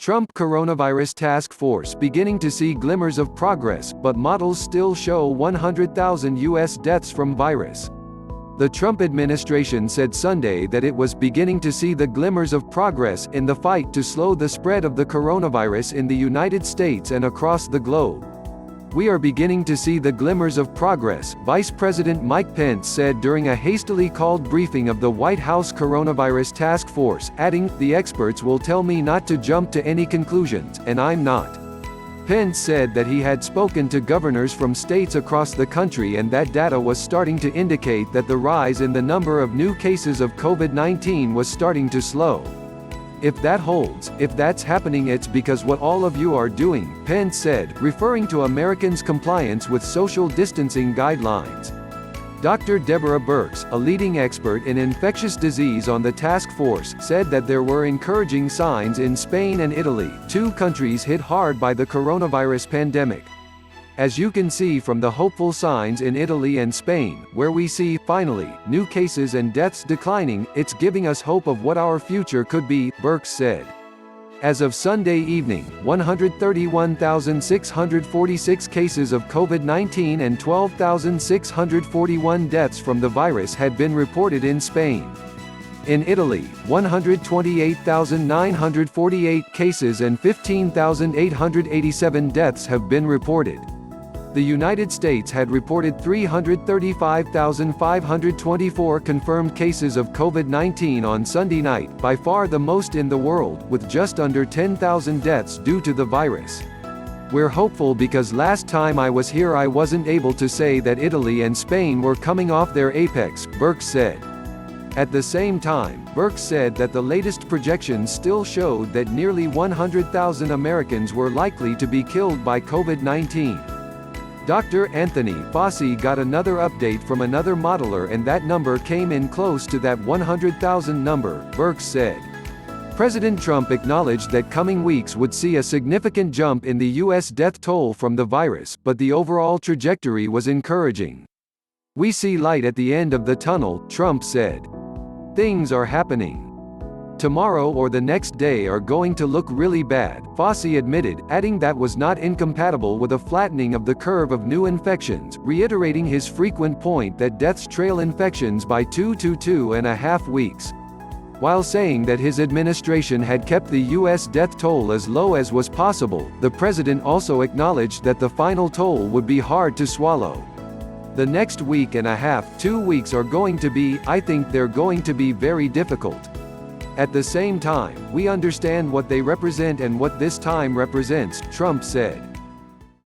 Trump coronavirus task force beginning to see glimmers of progress, but models still show 100,000 U.S. deaths from virus. The Trump administration said Sunday that it was beginning to see the glimmers of progress in the fight to slow the spread of the coronavirus in the United States and across the globe. "We are beginning to see the glimmers of progress," Vice President Mike Pence said during a hastily called briefing of the White House Coronavirus Task Force, adding, "The experts will tell me not to jump to any conclusions, and I'm not." Pence said that he had spoken to governors from states across the country and that data was starting to indicate that the rise in the number of new cases of COVID-19 was starting to slow. "If that holds, if that's happening, it's because what all of you are doing," Pence said, referring to Americans' compliance with social distancing guidelines. Dr. Deborah Birx, a leading expert in infectious disease on the task force, said that there were encouraging signs in Spain and Italy, two countries hit hard by the coronavirus pandemic. "As you can see from the hopeful signs in Italy and Spain, where we see, finally, new cases and deaths declining, it's giving us hope of what our future could be," Birx said. As of Sunday evening, 131,646 cases of COVID-19 and 12,641 deaths from the virus had been reported in Spain. In Italy, 128,948 cases and 15,887 deaths have been reported. The United States had reported 335,524 confirmed cases of COVID-19 on Sunday night, by far the most in the world, with just under 10,000 deaths due to the virus. "We're hopeful because last time I was here I wasn't able to say that Italy and Spain were coming off their apex," Birx said. At the same time, Birx said that the latest projections still showed that nearly 100,000 Americans were likely to be killed by COVID-19. Dr. Anthony Fauci got another update from another modeler and that number came in close to that 100,000 number, Birx said. President Trump acknowledged that coming weeks would see a significant jump in the U.S. death toll from the virus, but the overall trajectory was encouraging. "We see light at the end of the tunnel," Trump said. "Things are happening. Tomorrow or the next day are going to look really bad," Fauci admitted, adding that was not incompatible with a flattening of the curve of new infections, reiterating his frequent point that deaths trail infections by 2 to 2.5 weeks. While saying that his administration had kept the U.S. death toll as low as was possible, the president also acknowledged that the final toll would be hard to swallow. "The next week and a half, 2 weeks are going to be, I think they're going to be very difficult. At the same time, we understand what they represent and what this time represents," Trump said.